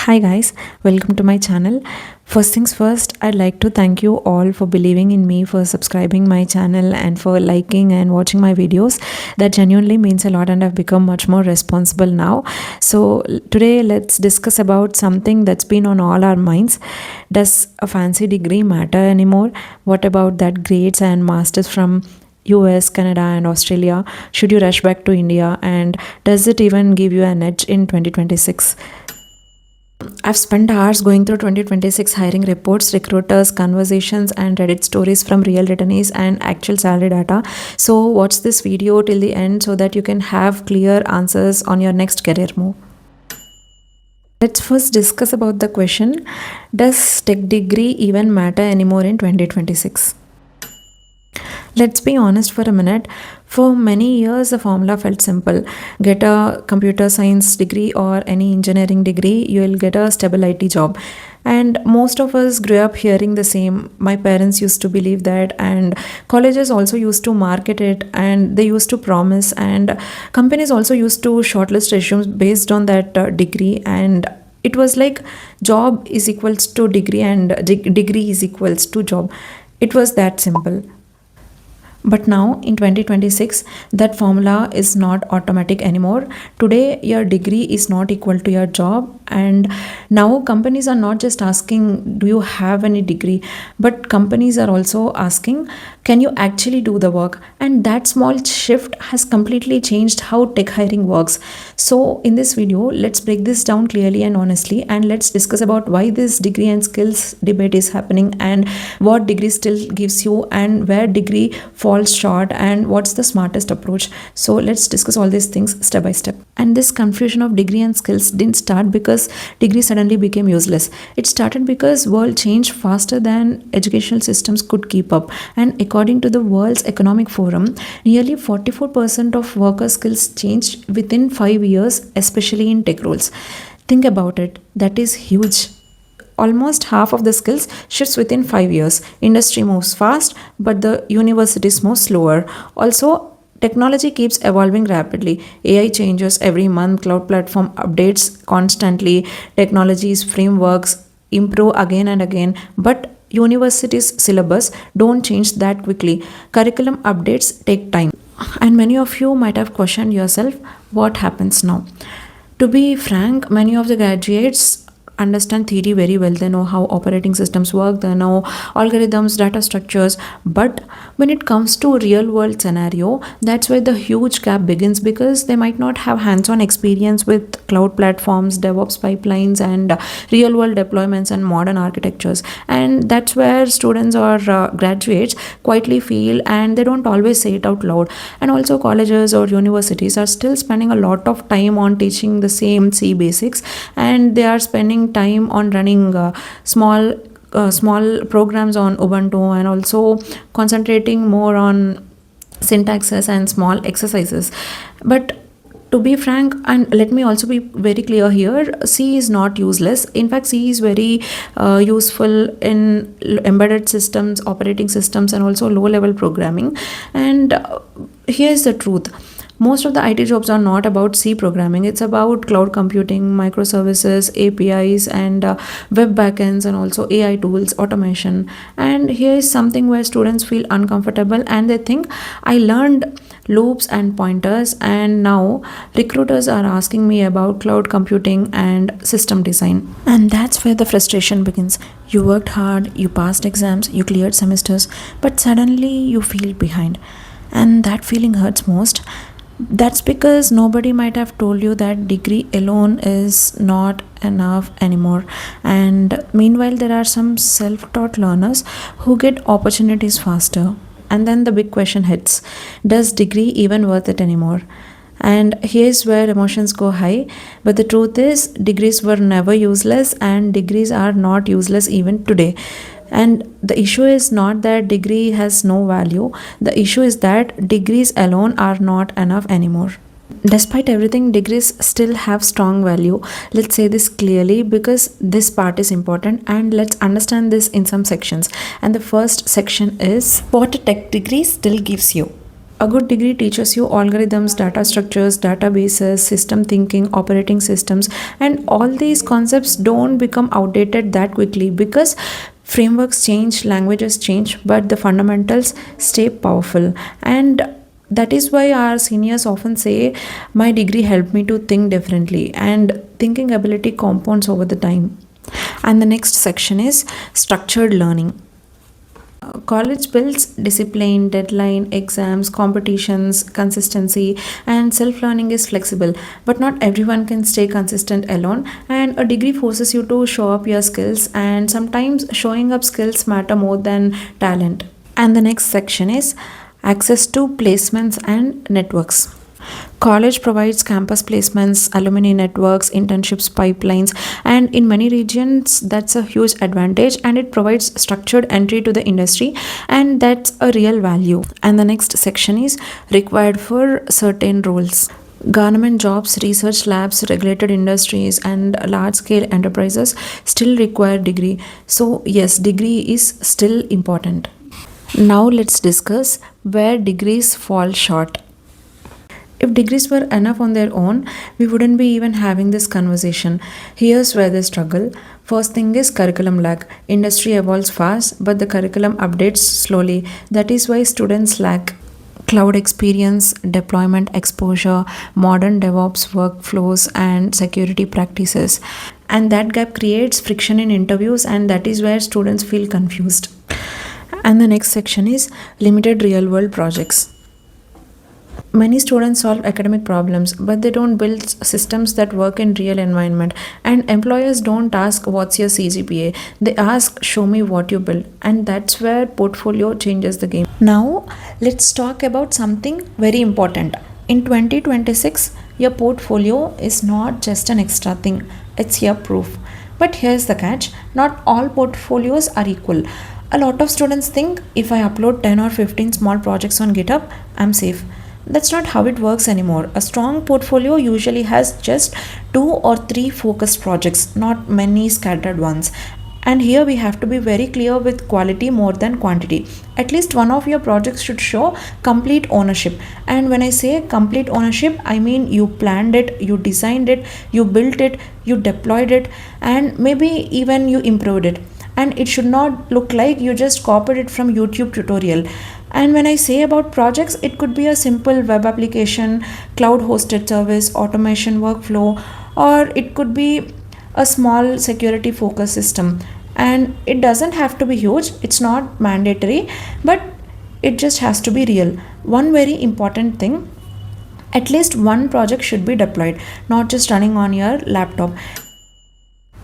Hi guys, welcome to my channel. First things first, I'd like to thank you all for believing in me, for subscribing my channel and for liking and watching my videos. That genuinely means a lot and I've become much more responsible now. So today let's discuss about something that's been on all our minds. Does a fancy degree matter anymore? What about that grades and masters from US, Canada and Australia? Should you rush back to India, and does it even give you an edge in 2026? I've spent hours going through 2026 hiring reports, recruiters, conversations, and Reddit stories from real returnees and actual salary data. So, watch this video till the end so that you can have clear answers on your next career move. Let's first discuss about the question: does tech degree even matter anymore in 2026? Let's be honest for a minute. For many years, the formula felt simple. Get a computer science degree or any engineering degree, you will get a stable IT job. And most of us grew up hearing the same. My parents used to believe that, and colleges also used to market it, and they used to promise, and companies also used to shortlist resumes based on that degree. And it was like job is equals to degree, and degree is equals to job. It was that simple. But now in 2026, that formula is not automatic anymore. Today, your degree is not equal to your job. And now companies are not just asking, do you have any degree? But companies are also asking, can you actually do the work? And that small shift has completely changed how tech hiring works. So in this video, let's break this down clearly and honestly. And let's discuss about why this degree and skills debate is happening, and what degree still gives you, and where degree falls short, and what's the smartest approach. So let's discuss all these things step by step. And this confusion of degree and skills didn't start because degree suddenly became useless. It started because world changed faster than educational systems could keep up. And according to the World's Economic Forum, nearly 44% of worker skills changed within 5 years, especially in tech roles. Think about it, that is huge. Almost half of the skills shifts within 5 years. Industry moves fast, but the universities move slower. Also, technology keeps evolving rapidly. AI changes every month, cloud platform updates constantly, technologies, frameworks improve again and again, but universities' syllabus don't change that quickly. Curriculum updates take time. And many of you might have questioned yourself, what happens now? To be frank, many of the graduates understand theory very well. They know how operating systems work, they know algorithms, data structures, but when it comes to real world scenario, that's where the huge gap begins, because they might not have hands-on experience with cloud platforms, DevOps pipelines, and real world deployments and modern architectures. And that's where students or graduates quietly feel, and they don't always say it out loud. And also colleges or universities are still spending a lot of time on teaching the same C basics, and they are spending time on running small programs on Ubuntu, and also concentrating more on syntaxes and small exercises. But to be frank, and let me also be very clear here, C is not useless. In fact, C is very useful in embedded systems, operating systems, and also low level programming. And here's the truth: most of the IT jobs are not about C programming. It's about cloud computing, microservices, APIs, and web backends, and also AI tools, automation. And here is something where students feel uncomfortable, and they think, I learned loops and pointers, and now recruiters are asking me about cloud computing and system design. And that's where the frustration begins. You worked hard, you passed exams, you cleared semesters, but suddenly you feel behind. And that feeling hurts most. That's because nobody might have told you that degree alone is not enough anymore. And meanwhile, there are some self-taught learners who get opportunities faster. And then the big question hits: does degree even worth it anymore? And here's where emotions go high. But the truth is, degrees were never useless, and degrees are not useless even today. And the issue is not that degree has no value. The issue is that degrees alone are not enough anymore. Despite everything, degrees still have strong value. Let's say this clearly, because this part is important, and let's understand this in some sections. And the first section is what a tech degree still gives you. A good degree teaches you algorithms, data structures, databases, system thinking, operating systems, and all these concepts don't become outdated that quickly because frameworks change, languages change, but the fundamentals stay powerful. And that is why our seniors often say, my degree helped me to think differently, and thinking ability compounds over the time. And the next section is structured learning. College builds discipline, deadline, exams, competitions, consistency, and self learning is flexible. But not everyone can stay consistent alone, and a degree forces you to show up your skills, and sometimes showing up skills matter more than talent. And the next section is access to placements and networks. College provides campus placements, alumni networks, internships, pipelines, and in many regions, that's a huge advantage and it provides structured entry to the industry, and that's a real value. And the next section is required for certain roles. Government jobs, research labs, regulated industries, and large scale enterprises still require degree. So, yes, degree is still important. Now, let's discuss where degrees fall short. If degrees were enough on their own, we wouldn't be even having this conversation. Here's where they struggle. First thing is curriculum lag. Industry evolves fast, but the curriculum updates slowly. That is why students lack cloud experience, deployment exposure, modern DevOps workflows, and security practices. And that gap creates friction in interviews, and that is where students feel confused. And the next section is limited real world projects. Many students solve academic problems, but they don't build systems that work in real environment. And employers don't ask what's your CGPA. They ask show me what you build. And that's where portfolio changes the game. Now, let's talk about something very important. In 2026, your portfolio is not just an extra thing. It's your proof. But here's the catch. Not all portfolios are equal. A lot of students think if I upload 10 or 15 small projects on GitHub, I'm safe. That's not how it works anymore. A strong portfolio usually has just 2 or 3 focused projects, not many scattered ones. And here we have to be very clear with quality more than quantity. At least one of your projects should show complete ownership. And when I say complete ownership, I mean you planned it, you designed it, you built it, you deployed it, and maybe even you improved it. And it should not look like you just copied it from YouTube tutorial. And when I say about projects, it could be a simple web application, cloud hosted service, automation workflow, or it could be a small security focus system. And it doesn't have to be huge, it's not mandatory, but it just has to be real. One very important thing, at least one project should be deployed, not just running on your laptop.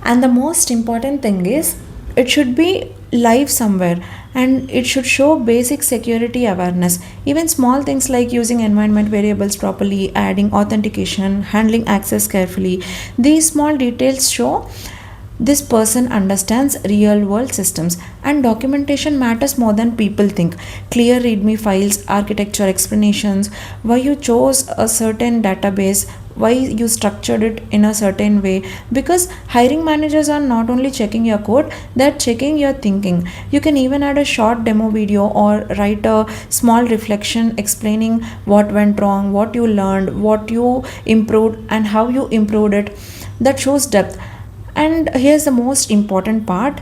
And the most important thing is it should be live somewhere, and it should show basic security awareness. Even small things like using environment variables properly, adding authentication, handling access carefully, these small details show this person understands real world systems. And documentation matters more than people think. Clear readme files, architecture explanations, why you chose a certain database, why you structured it in a certain way, because hiring managers are not only checking your code, they're checking your thinking. You can even add a short demo video or write a small reflection explaining what went wrong, what you learned, what you improved, and how you improved it. That shows depth. And here's the most important part,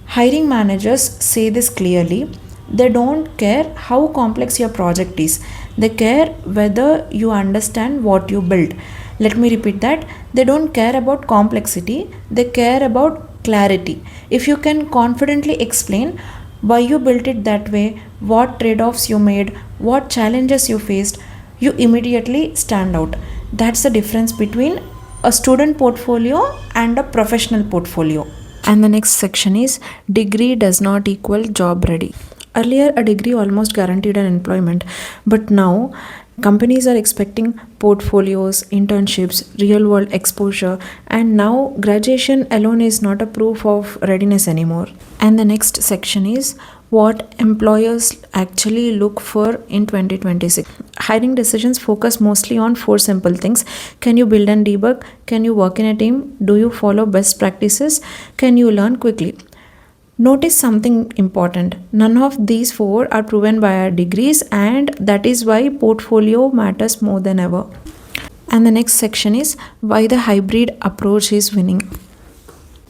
hiring managers say this clearly. They don't care how complex your project is, they care whether you understand what you built. Let me repeat that. They don't care about complexity, they care about clarity. If you can confidently explain why you built it that way, what trade offs you made, what challenges you faced, you immediately stand out. That's the difference between a student portfolio and a professional portfolio. And the next section is degree does not equal job ready. Earlier, a degree almost guaranteed an employment, but now companies are expecting portfolios, internships, real world exposure, and now graduation alone is not a proof of readiness anymore. And the next section is what employers actually look for in 2026. Hiring decisions focus mostly on 4 simple things. Can you build and debug? Can you work in a team? Do you follow best practices? Can you learn quickly? Notice something important. None of these four are proven by our degrees, and that is why portfolio matters more than ever. And the next section is why the hybrid approach is winning.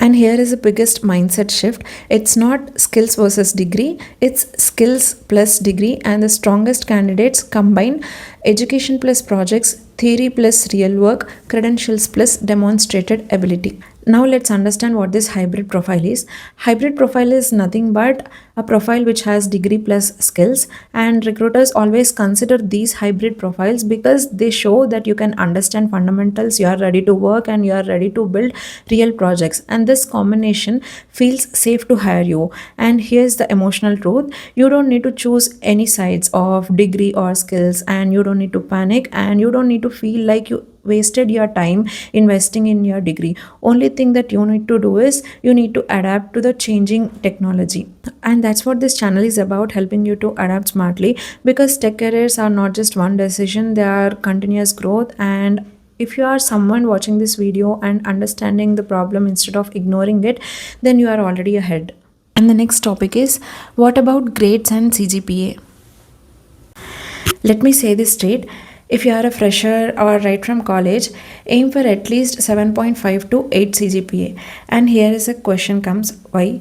And here is the biggest mindset shift. It's not skills versus degree, it's skills plus degree, and the strongest candidates combine education plus projects, theory plus real work, credentials plus demonstrated ability. Now let's understand what this hybrid profile is. Hybrid profile is nothing but a profile which has degree plus skills, and recruiters always consider these hybrid profiles because they show that you can understand fundamentals, you are ready to work, and you are ready to build real projects, and this combination feels safe to hire you. And here's the emotional truth: you don't need to choose any sides of degree or skills, and you don't need to panic, and you don't need to feel like you wasted your time investing in your degree. Only thing that you need to do is you need to adapt to the changing technology, and that's what this channel is about, helping you to adapt smartly, because tech careers are not just one decision, they are continuous growth. And if you are someone watching this video and understanding the problem instead of ignoring it, then you are already ahead. And the next topic is, what about grades and CGPA? Let me say this straight. If you are a fresher or right from college, aim for at least 7.5 to 8 CGPA. And here is a question comes, why?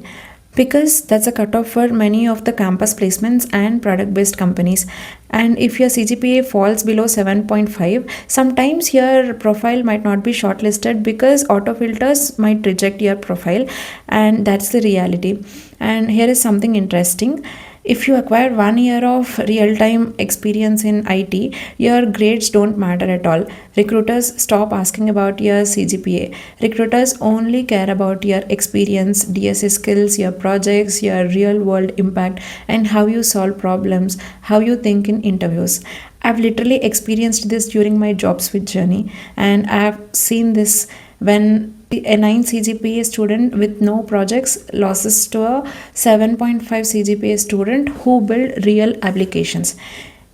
Because that's a cutoff for many of the campus placements and product based companies. And if your CGPA falls below 7.5, sometimes your profile might not be shortlisted because autofilters might reject your profile, and that's the reality. And here is something interesting. If you acquire 1 year of real time experience in IT, your grades don't matter at all. Recruiters stop asking about your CGPA. Recruiters only care about your experience, DSA skills, your projects, your real world impact, and how you solve problems, how you think in interviews. I've literally experienced this during my job switch journey, and I've seen this when a 9 CGPA student with no projects losses to a 7.5 CGPA student who build real applications.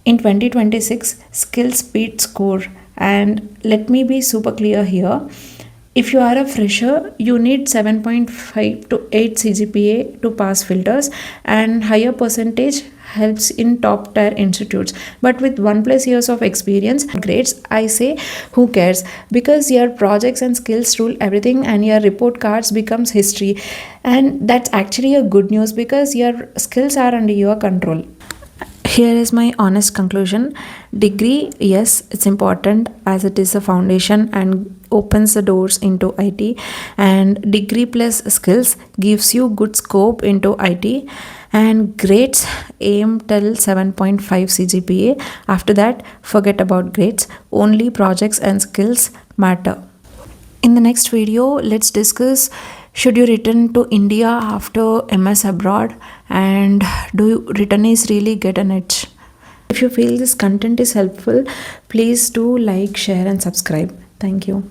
In 2026, skills beat score. And let me be super clear here. If you are a fresher, you need 7.5 to 8 CGPA to pass filters, and higher percentage helps in top tier institutes. But with 1+ years of experience, grades, I say, who cares? Because your projects and skills rule everything, and your report cards becomes history. And that's actually a good news because your skills are under your control. Here is my honest conclusion. Degree, yes, it's important as it is a foundation and opens the doors into IT, and degree plus skills gives you good scope into IT, and grades aim till 7.5 CGPA. After that, forget about grades. Only projects and skills matter. In the next video, let's discuss, should you return to India after MS abroad, and do returnees really get an edge? If you feel this content is helpful, please do like, share and subscribe. Thank you.